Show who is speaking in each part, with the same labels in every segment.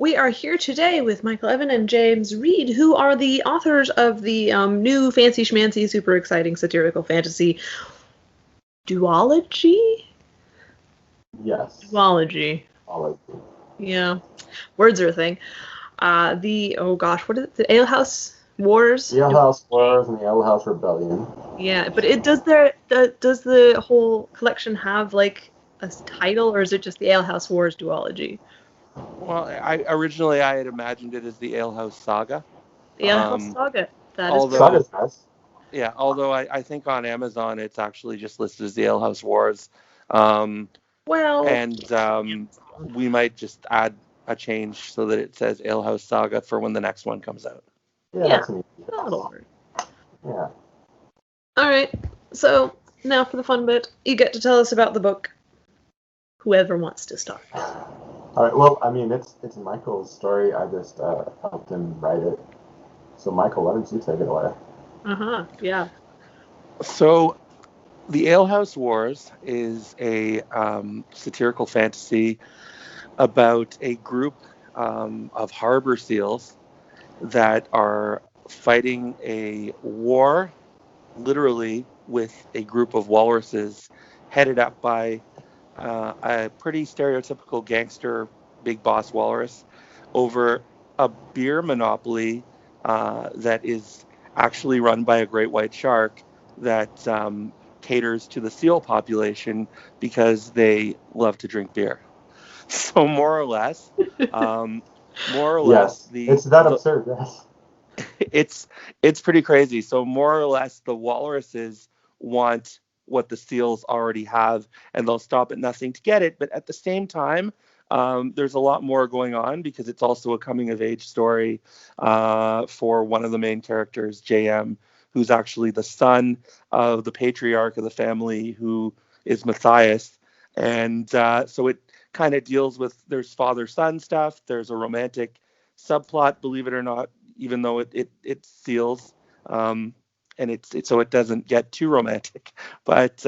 Speaker 1: we are here today with Michael Evan and James Reid, who are the authors of the new fancy schmancy, super exciting satirical fantasy duology?
Speaker 2: Yes.
Speaker 1: Duology.
Speaker 2: Duology.
Speaker 1: Yeah. Words are a thing. What is it? The Alehouse Wars?
Speaker 2: The Alehouse Wars and the Alehouse Rebellion.
Speaker 1: Yeah, but does the whole collection have like a title, or is it just the Alehouse Wars duology?
Speaker 3: Well, I originally had imagined it as the Alehouse Saga.
Speaker 1: The Alehouse Saga.
Speaker 2: Saga's nice.
Speaker 3: Yeah, although I think on Amazon it's actually just listed as the Alehouse Wars. We might just add a change so that it says Alehouse Saga for when the next one comes out.
Speaker 2: Yeah.
Speaker 1: That'll work.
Speaker 2: Yeah.
Speaker 1: All right. So now for the fun bit, you get to tell us about the book. Whoever wants to start.
Speaker 2: All right. Well, I mean, it's Michael's story. I just helped him write it. So, Michael, why don't you take it away?
Speaker 1: Yeah.
Speaker 3: So, the Alehouse Wars is a satirical fantasy about a group of harbor seals that are fighting a war, literally, with a group of walruses headed up by a pretty stereotypical gangster big boss walrus over a beer monopoly that is actually run by a great white shark that caters to the seal population because they love to drink beer. So more or less,
Speaker 2: yes, it's that absurd. Yes.
Speaker 3: It's pretty crazy. So more or less, the walruses want what the seals already have, and they'll stop at nothing to get it. But at the same time, there's a lot more going on because it's also a coming-of-age story for one of the main characters, JM, who's actually the son of the patriarch of the family, who is Matthias. And so it kind of deals with, there's father-son stuff, there's a romantic subplot, believe it or not, even though it seals. And it's so it doesn't get too romantic, but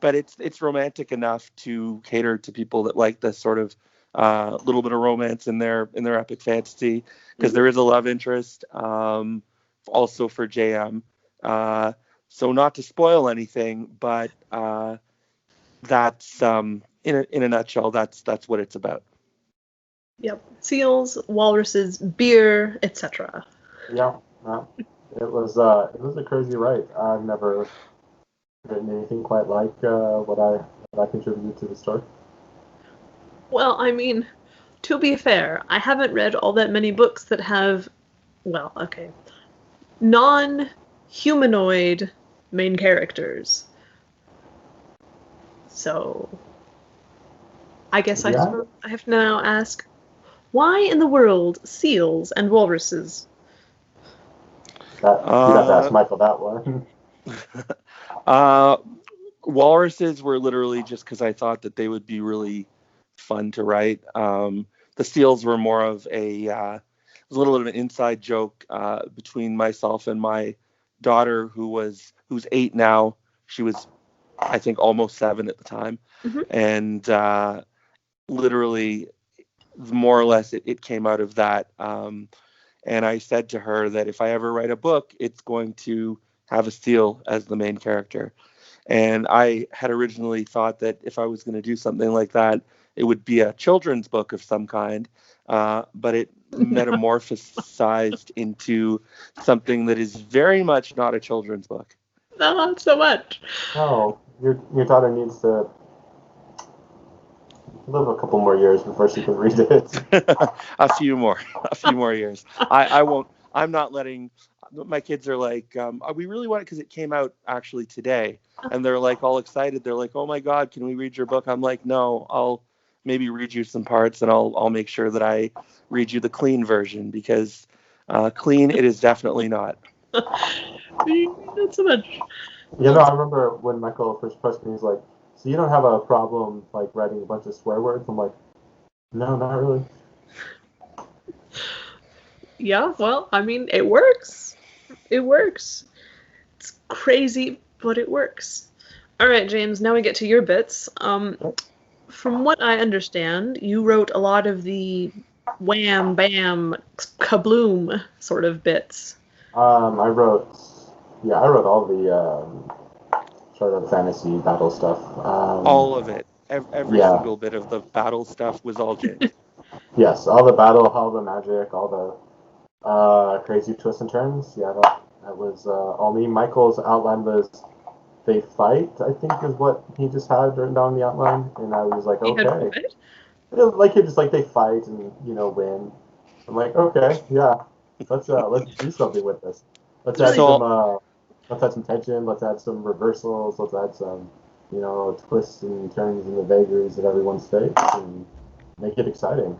Speaker 3: it's romantic enough to cater to people that like this sort of little bit of romance in their epic fantasy, because there is a love interest also for JM. So not to spoil anything, but that's in a nutshell, that's what it's about.
Speaker 1: Yep. Seals, walruses, beer, etc.
Speaker 2: Yeah. It was a crazy write. I've never written anything quite like what I contributed to the story.
Speaker 1: Well, I mean, to be fair, I haven't read all that many books that have, non-humanoid main characters. So, I guess I have to now ask, why in the world seals and walruses?
Speaker 2: You'd have to ask Michael that one.
Speaker 3: Walruses were literally just because I thought that they would be really fun to write. The seals were more of it was a little bit of an inside joke between myself and my daughter, who's 8 now. She was, I think, almost 7 at the time. And literally, more or less, it came out of that. And I said to her that if I ever write a book, it's going to have a seal as the main character. And I had originally thought that if I was going to do something like that, it would be a children's book of some kind. But it metamorphosized into something that is very much not a children's book.
Speaker 1: No, not so much.
Speaker 2: No, your daughter needs to live a couple more years before she can read it.
Speaker 3: a few more years. I won't. I'm not letting. My kids are like, we really want it because it came out actually today, and they're like all excited. They're like, oh my God, can we read your book? I'm like, no, I'll maybe read you some parts, and I'll make sure that I read you the clean version, because clean it is definitely not.
Speaker 1: Not so much.
Speaker 2: Yeah, no, I remember when Michael first pressed me, he's like, so you don't have a problem like writing a bunch of swear words? I'm like, no, not really.
Speaker 1: Yeah, well, I mean, it works. It works. It's crazy, but it works. All right, James, now we get to your bits. From what I understand, you wrote a lot of the wham, bam, kabloom sort of bits?
Speaker 2: I wrote all the sort of fantasy battle stuff.
Speaker 3: All of it, every
Speaker 2: Yeah,
Speaker 3: single bit of the battle stuff was all James.
Speaker 2: yes, all the battle, all the magic, all the crazy twists and turns. Yeah, that was all me. Michael's outline was they fight, I think is what he just had written down in the outline, and I was like,
Speaker 1: He had
Speaker 2: okay.
Speaker 1: what?
Speaker 2: Like it's just like they fight and win. I'm like, okay, yeah, let's do something with this. Let's add
Speaker 3: So
Speaker 2: some tension. Let's add some reversals. Let's add some twists and turns and the vagaries of everyone's fate and make it exciting.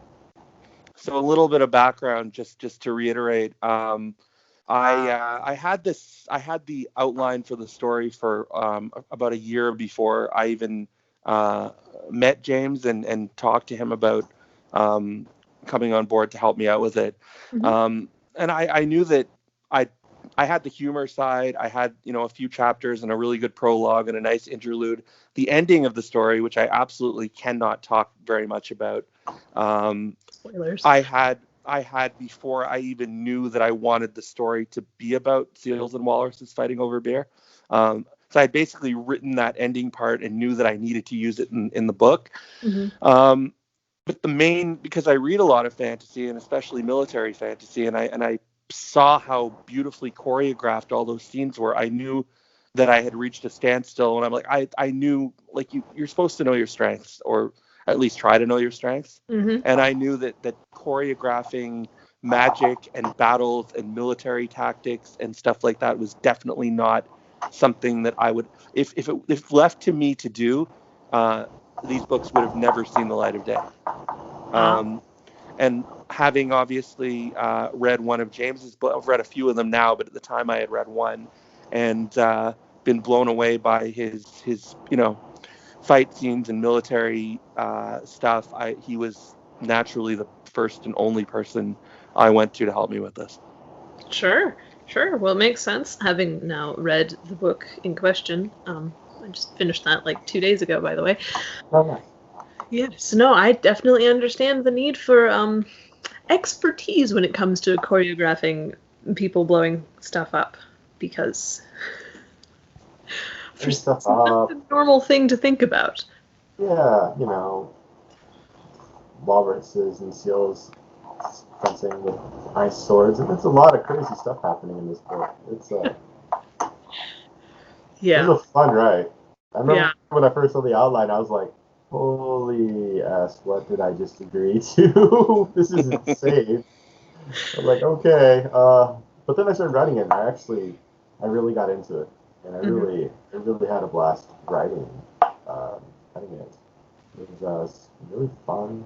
Speaker 3: So a little bit of background, just to reiterate. I had the outline for the story for about a year before I even met James and talked to him about coming on board to help me out with it.
Speaker 1: Mm-hmm.
Speaker 3: And I knew that I I had the humor side. I had, a few chapters and a really good prologue and a nice interlude. The ending of the story, which I absolutely cannot talk very much about.
Speaker 1: Spoilers.
Speaker 3: I had before I even knew that I wanted the story to be about seals and walruses fighting over beer. So I had basically written that ending part and knew that I needed to use it in the book.
Speaker 1: Mm-hmm.
Speaker 3: But because I read a lot of fantasy and especially military fantasy, and I saw how beautifully choreographed all those scenes were, I knew that I had reached a standstill. And I'm like, I knew, like, you're supposed to know your strengths, or at least try to know your strengths.
Speaker 1: Mm-hmm.
Speaker 3: And I knew that choreographing magic and battles and military tactics and stuff like that was definitely not something that I would, if left to me to do, these books would have never seen the light of day. And having obviously read one of James's books, I've read a few of them now, but at the time I had read one, and been blown away by his fight scenes and military stuff. He was naturally the first and only person I went to help me with this.
Speaker 1: Sure. Well, it makes sense, having now read the book in question. I just finished that like 2 days ago, by the way.
Speaker 2: Oh, nice.
Speaker 1: Yes, no, I definitely understand the need for expertise when it comes to choreographing people blowing stuff up, because it's not a normal thing to think about.
Speaker 2: Yeah, walruses and seals fencing with ice swords, and it's a lot of crazy stuff happening in this book. It's
Speaker 1: Yeah.
Speaker 2: It was a fun ride. I remember
Speaker 1: Yeah.
Speaker 2: when I first saw the outline, I was like, holy ass, what did I just agree to? This is insane. I'm like, okay. But then I started writing it, and I really got into it. And I really had a blast writing it. It was really fun.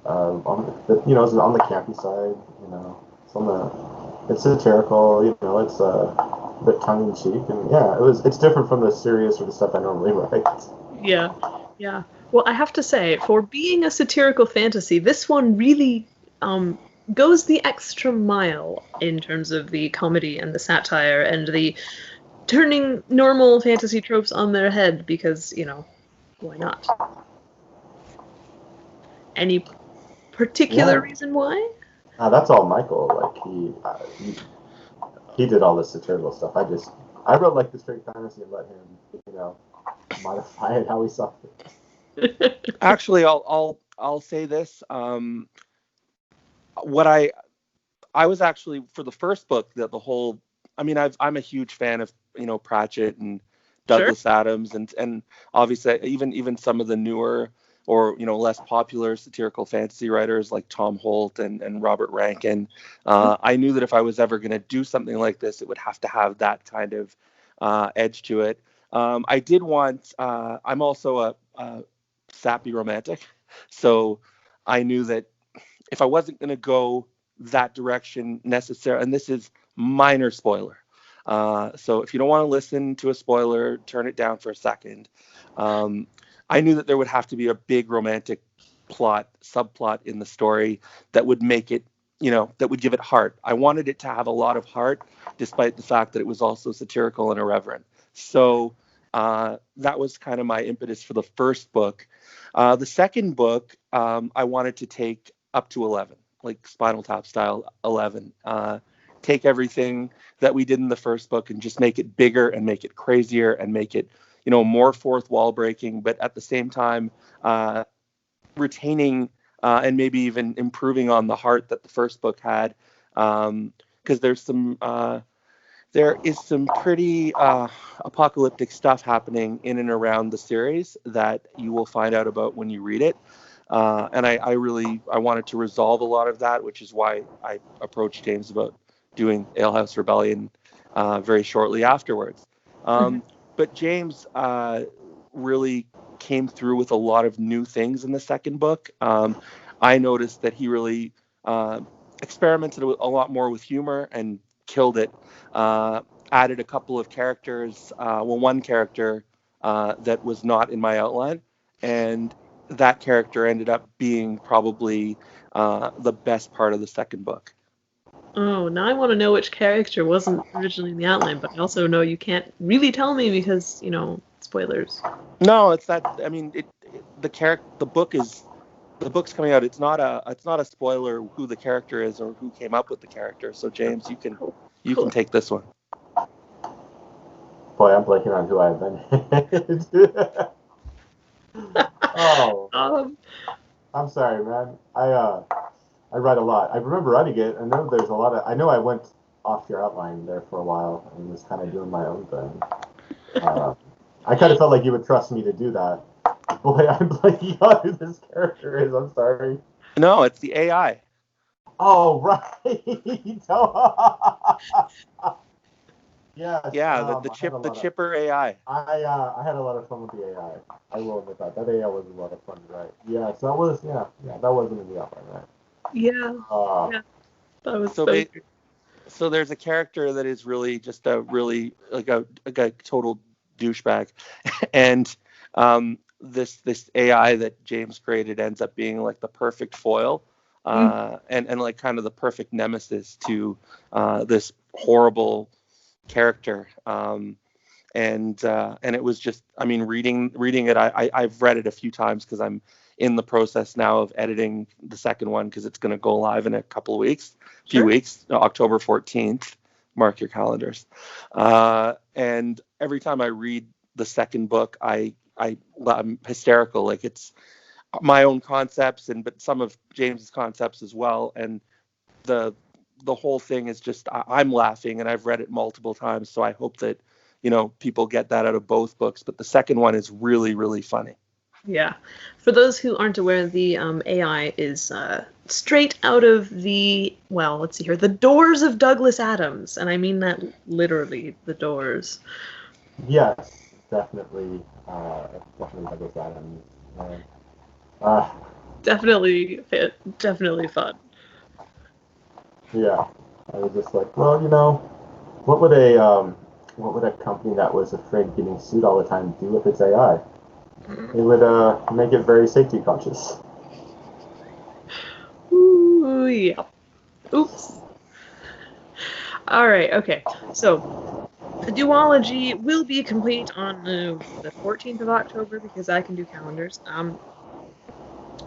Speaker 2: It's on the campy side, it's satirical, it's a bit tongue in cheek, and yeah, it's different from the serious or the stuff I normally write.
Speaker 1: Yeah. Well, I have to say, for being a satirical fantasy, this one really goes the extra mile in terms of the comedy and the satire and the turning normal fantasy tropes on their head, because, why not? Any particular reason why?
Speaker 2: That's all Michael. Like he did all the satirical stuff. I wrote like the straight fantasy and let him, modify it how he saw it.
Speaker 3: Actually, I'll say this. What I was actually, for the first book, that the whole, I mean, I'm a huge fan of Pratchett and Douglas Adams, and obviously even some of the newer or less popular satirical fantasy writers like Tom Holt and Robert Rankin. I knew that if I was ever going to do something like this, it would have to have that kind of edge to it. I did want. I'm also a sappy romantic, so I knew that if I wasn't going to go that direction necessarily, and this is minor spoiler. So if you don't want to listen to a spoiler, turn it down for a second. I knew that there would have to be a big romantic subplot in the story that would make it, that would give it heart. I wanted it to have a lot of heart, despite the fact that it was also satirical and irreverent. So that was kind of my impetus for the first book. The second book, I wanted to take up to 11, like Spinal Tap style 11. Take everything that we did in the first book and just make it bigger and make it crazier and make it, more fourth wall breaking, but at the same time, retaining and maybe even improving on the heart that the first book had. Because there is some pretty apocalyptic stuff happening in and around the series that you will find out about when you read it. And I wanted to resolve a lot of that, which is why I approached James about doing Alehouse Rebellion very shortly afterwards. But James really came through with a lot of new things in the second book. I noticed that he really experimented a lot more with humor and killed it. Added a couple of characters, one character that was not in my outline, and that character ended up being probably the best part of the second book.
Speaker 1: Oh, now I want to know which character wasn't originally in the outline, but I also know you can't really tell me because, spoilers.
Speaker 3: No, it's that. I mean, the book's coming out. It's not a spoiler who the character is or who came up with the character. So James, you can take this one.
Speaker 2: Boy, I'm blanking on who I've been. Oh, I'm sorry, man. I write a lot. I remember writing it. I know there's a lot of. I know I went off your outline there for a while and was kind of doing my own thing. I kind of felt like you would trust me to do that. Boy, I'm blanking on who this character is. I'm sorry.
Speaker 3: No, it's the AI.
Speaker 2: Oh, right. Yes.
Speaker 3: Yeah, the chipper AI.
Speaker 2: I had a lot of fun with the AI. I will admit that. That AI was a lot of fun to write. Yeah, so that was that wasn't in the outline, right?
Speaker 1: Yeah. That was
Speaker 3: so there's a character that is really just a total douchebag, and this AI that James created ends up being like the perfect foil, and like kind of the perfect nemesis to this horrible character. And it was just, I mean, reading it, I've read it a few times because I'm in the process now of editing the second one because it's going to go live in a couple of weeks, October 14th. Mark your calendars. And every time I read the second book, I'm hysterical. Like, it's my own concepts but some of James's concepts as well. And the whole thing is just, I'm laughing, and I've read it multiple times. So I hope that, people get that out of both books. But the second one is really, really funny.
Speaker 1: Yeah. For those who aren't aware, the AI is straight out of the Doors of Douglas Adams. And I mean that literally, the Doors.
Speaker 2: Yes, definitely Douglas Adams.
Speaker 1: Definitely fun.
Speaker 2: Yeah. I was just like, well, what would a company that was afraid of getting sued all the time do with its AI? It would make it very safety conscious.
Speaker 1: Ooh, yeah. Oops. All right, okay. So, the duology will be complete on the 14th of October because I can do calendars.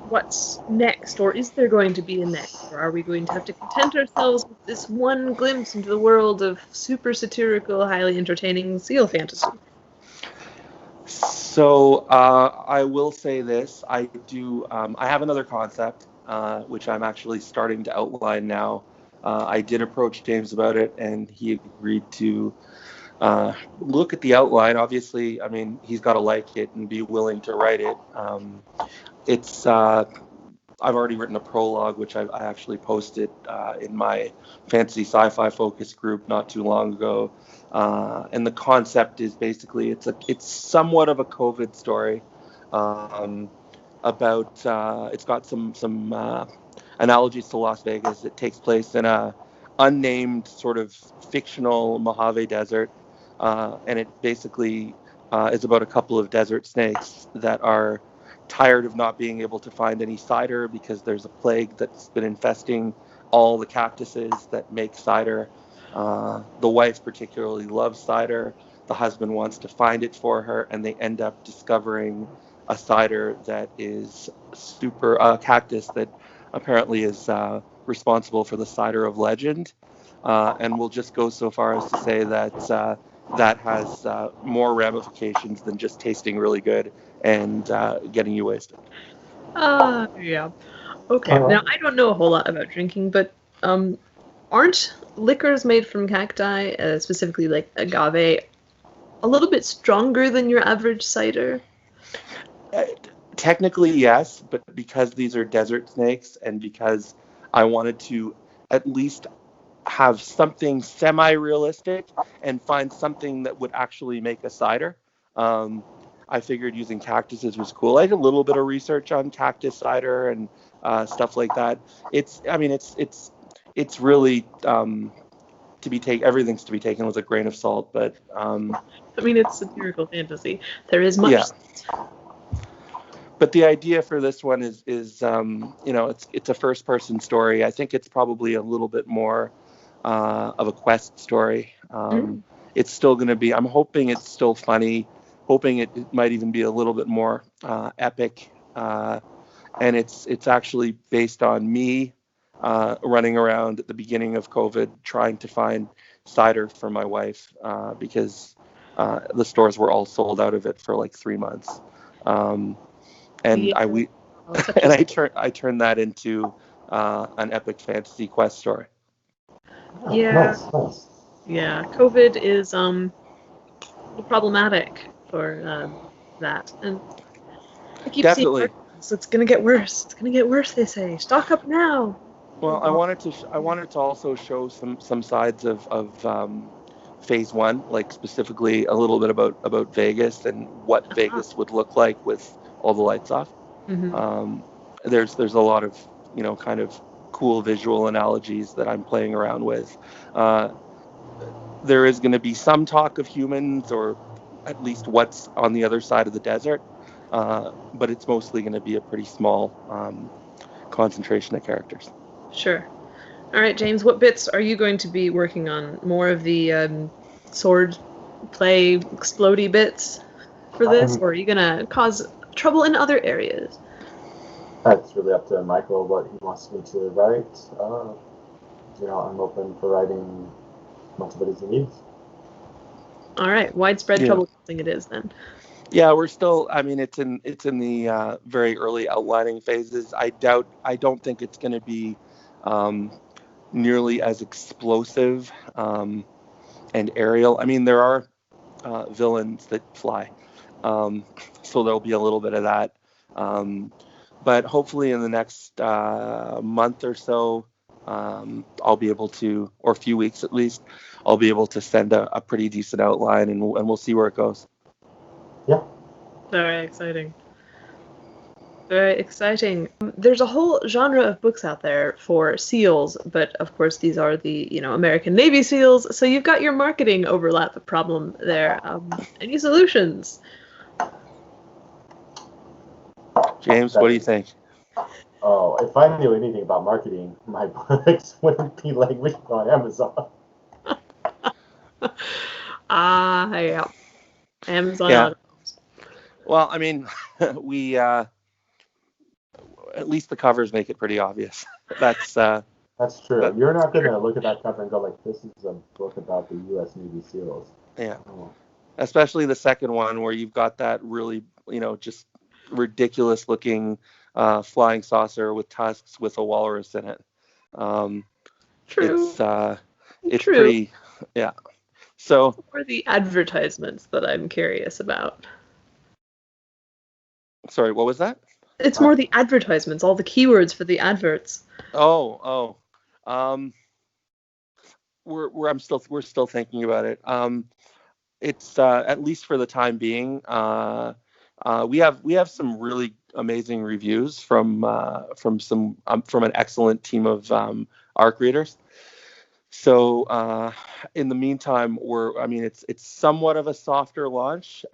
Speaker 1: What's next, or is there going to be a next, or are we going to have to content ourselves with this one glimpse into the world of super satirical, highly entertaining seal fantasy?
Speaker 3: So I will say this: I have another concept, which I'm actually starting to outline now. I did approach James about it, and he agreed to look at the outline. Obviously, I mean, he's got to like it and be willing to write it. I've already written a prologue, which I actually posted in my fantasy sci-fi focus group not too long ago. And the concept is basically it's somewhat of a COVID story about it's got some analogies to Las Vegas. It takes place in a unnamed sort of fictional Mojave Desert, and it basically is about a couple of desert snakes that are tired of not being able to find any cider because there's a plague that's been infesting all the cactuses that make cider. The wife particularly loves cider. The husband wants to find it for her, and they end up discovering a cider that is cactus that apparently is responsible for the cider of legend, and will just go so far as to say that that has more ramifications than just tasting really good and getting you wasted.
Speaker 1: Yeah. Okay. Now, I don't know a whole lot about drinking, but aren't liquors made from cacti, specifically like agave, a little bit stronger than your average cider?
Speaker 3: Technically, yes, but because these are desert snakes and because I wanted to at least have something semi-realistic and find something that would actually make a cider, I figured using cactuses was cool. I did a little bit of research on cactus cider and stuff like that. It's really to be taken. Everything's to be taken with a grain of salt, but
Speaker 1: I mean, it's satirical fantasy. There is much.
Speaker 3: yeah. But the idea for this one is it's a first person story. I think it's probably a little bit more of a quest story. It's still going to be. I'm hoping it's still funny. Hoping it might even be a little bit more epic. And it's actually based on me running around at the beginning of COVID trying to find cider for my wife because the stores were all sold out of it for like 3 months. And
Speaker 1: Yeah.
Speaker 3: I turned that into an epic fantasy quest story.
Speaker 1: Yeah.
Speaker 2: Nice.
Speaker 1: Yeah. COVID is problematic for that, and I keep
Speaker 3: Definitely.
Speaker 1: seeing articles, it's gonna get worse. It's gonna get worse. They say, stock up now.
Speaker 3: Well, I wanted to also show some sides of phase one, like specifically a little bit about Vegas and what Vegas would look like with all the lights off. There's a lot of kind of cool visual analogies that I'm playing around with. There is going to be some talk of humans, or at least what's on the other side of the desert, but it's mostly going to be a pretty small concentration of characters.
Speaker 1: Sure. All right, James, what bits are you going to be working on? More of the sword play explodey bits for this, or are you going to cause trouble in other areas?
Speaker 2: That's really up to Michael what he wants me to write. I'm open for writing as much of it as he needs.
Speaker 1: All right, widespread trouble causing it is then.
Speaker 3: Yeah, we're still. I mean, it's in the very early outlining phases. I don't think it's going to be nearly as explosive and aerial. I mean, there are villains that fly, so there'll be a little bit of that. But hopefully, in the next month or so, I'll be able to, or a few weeks at least, I'll be able to send a pretty decent outline, and we'll see where it goes.
Speaker 2: Yeah.
Speaker 1: Very exciting. Very exciting. There's a whole genre of books out there for SEALs, but of course these are the American Navy SEALs, so you've got your marketing overlap problem there. Any solutions?
Speaker 3: James, what do you think?
Speaker 2: Oh, if I knew anything about marketing, my books wouldn't be languishing on Amazon.
Speaker 1: Yeah. Amazon.
Speaker 3: Yeah. Well, I mean, we at least the covers make it pretty obvious. That's
Speaker 2: true. You're not going to look at that cover and go like, this is a book about the U.S. Navy SEALs.
Speaker 3: Yeah. Oh. Especially the second one where you've got that really, just ridiculous looking flying saucer with tusks with a walrus in it.
Speaker 1: True.
Speaker 3: It's true. Pretty, yeah. So.
Speaker 1: What are the advertisements that I'm curious about?
Speaker 3: Sorry, what was that?
Speaker 1: It's more the advertisements, all the keywords for the adverts.
Speaker 3: We're still thinking about it. It's at least for the time being. We have some really amazing reviews from an excellent team of ARC readers. So in the meantime, it's somewhat of a softer launch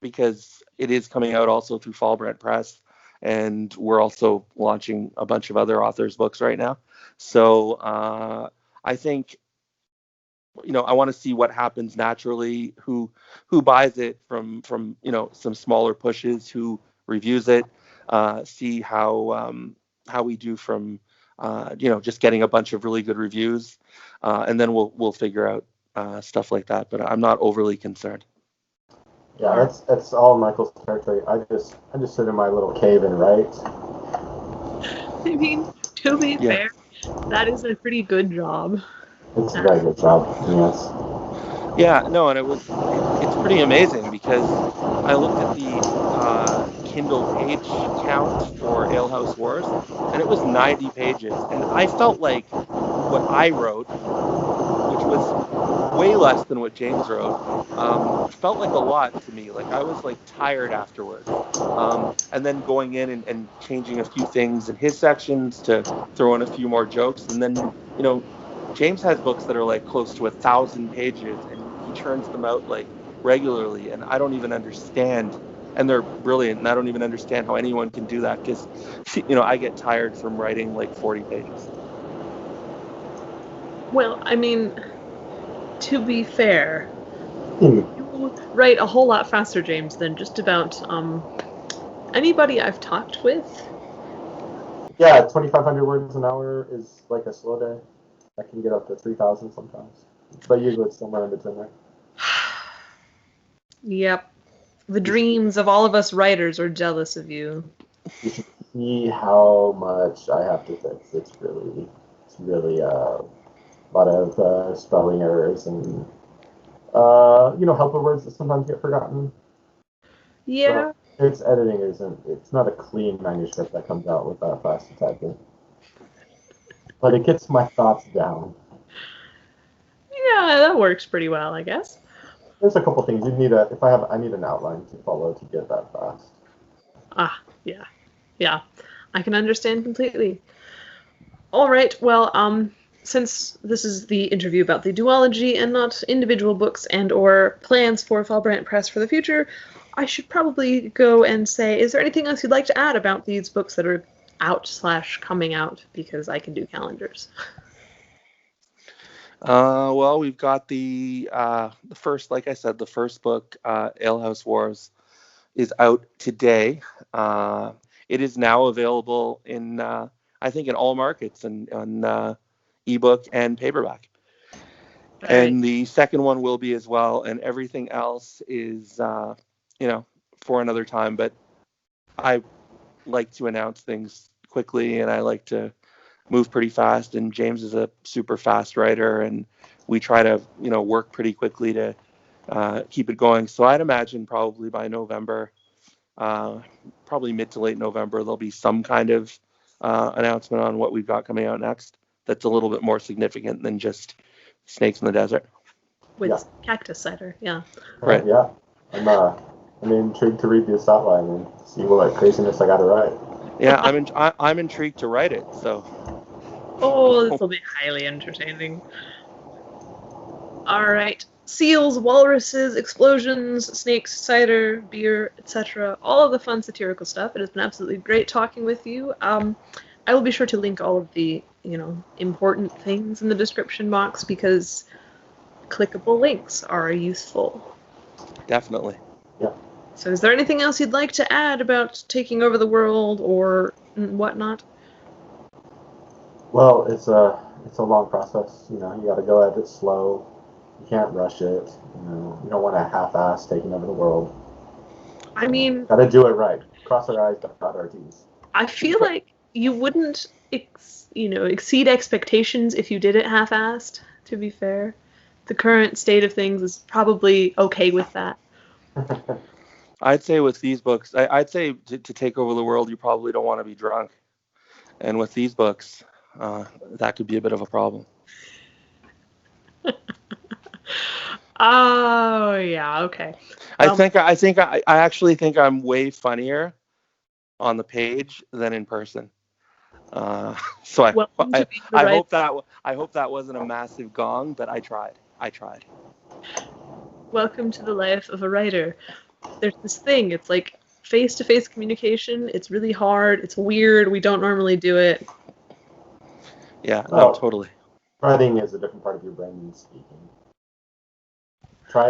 Speaker 3: because it is coming out also through Fallbrand Press, and we're also launching a bunch of other authors' books right now. So I think I want to see what happens naturally, who buys it from some smaller pushes, who reviews it, see how how we do from just getting a bunch of really good reviews, and then we'll figure out stuff like that. But I'm not overly concerned.
Speaker 2: Yeah, that's all Michael's territory. I just sit in my little cave and write.
Speaker 1: I mean, to be fair, that is a pretty good job.
Speaker 2: It's a very good job, yes.
Speaker 3: Yeah, no, and it's pretty amazing because I looked at the Kindle page count for Alehouse Wars, and it was 90 pages, and I felt like what I wrote, which was way less than what James wrote, felt like a lot to me. Like I was like tired afterwards, and then going in and changing a few things in his sections to throw in a few more jokes, and then James has books that are like close to 1,000 pages, and he churns them out like regularly, and I don't even understand. And they're brilliant, and I don't even understand how anyone can do that because, I get tired from writing like 40 pages.
Speaker 1: Well, I mean, to be fair, you write a whole lot faster, James, than just about anybody I've talked with.
Speaker 2: Yeah, 2,500 words an hour is like a slow day. I can get up to 3,000 sometimes, but usually it's somewhere in between there.
Speaker 1: Yep. The dreams of all of us writers are jealous of you.
Speaker 2: You should see how much I have to fix. It's really a lot of spelling errors and helper words that sometimes get forgotten.
Speaker 1: Yeah.
Speaker 2: So its editing it's not a clean manuscript that comes out with that fast typing. But it gets my thoughts down.
Speaker 1: Yeah, that works pretty well, I guess.
Speaker 2: There's a couple things I need an outline to follow to get that fast.
Speaker 1: Yeah, I can understand completely. All right, well, since this is the interview about the duology and not individual books and or plans for Falbrant Press for the future, I should probably go and say, is there anything else you'd like to add about these books that are out/coming out? Because I can do calendars.
Speaker 3: Well, we've got the first, like I said, the first book, Alehouse Wars, is out today. It is now available in, I think, in all markets and on ebook and paperback. Right. And the second one will be as well, and everything else is, for another time. But I like to announce things quickly, and I like to move pretty fast, and James is a super fast writer, and we try to work pretty quickly to keep it going. So I'd imagine probably by November, probably mid to late November, there'll be some kind of announcement on what we've got coming out next that's a little bit more significant than just Snakes in the Desert
Speaker 1: with Cactus Cider. Yeah,
Speaker 2: right. Yeah, I'm intrigued to read this outline and see what craziness I got to write.
Speaker 3: Yeah, I'm intrigued to write it. So
Speaker 1: this will be highly entertaining. All right. Seals, walruses, explosions, snakes, cider, beer, etc. All of the fun satirical stuff. It has been absolutely great talking with you. I will be sure to link all of the, important things in the description box because clickable links are useful.
Speaker 3: Definitely.
Speaker 2: Yeah.
Speaker 1: So is there anything else you'd like to add about taking over the world or whatnot?
Speaker 2: Well, it's a long process. You got to go at it slow. You can't rush it. You don't want to half-ass taking over the world.
Speaker 1: I mean,
Speaker 2: got to do it right. Cross our I's, dot our T's.
Speaker 1: I feel like you wouldn't, exceed expectations if you did it half-assed. To be fair, the current state of things is probably okay with that.
Speaker 3: I'd say with these books, I'd say to take over the world, you probably don't want to be drunk, and with these books, that could be a bit of a problem.
Speaker 1: Oh yeah, okay.
Speaker 3: I actually think I'm way funnier on the page than in person. So I hope that wasn't a massive gong, but I tried.
Speaker 1: Welcome to the life of a writer. There's this thing. It's like face-to-face communication. It's really hard. It's weird. We don't normally do it.
Speaker 3: Yeah, no, totally.
Speaker 2: Writing is a different part of your brain than speaking. Try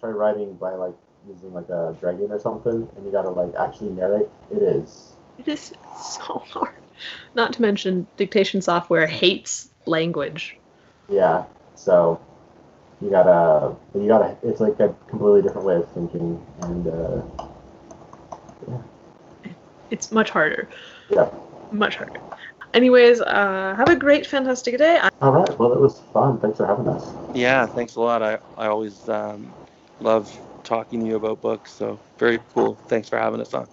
Speaker 2: writing by using a dragon or something, and you gotta actually narrate. It is
Speaker 1: It is so hard. Not to mention, dictation software hates language.
Speaker 2: Yeah. So you gotta. It's like a completely different way of thinking, and
Speaker 1: It's much harder.
Speaker 2: yeah.
Speaker 1: Much harder. Anyways, have a great, fantastic day.
Speaker 2: All right. Well, it was fun. Thanks for having us.
Speaker 3: Yeah, thanks a lot. I always love talking to you about books, so very cool. Thanks for having us on.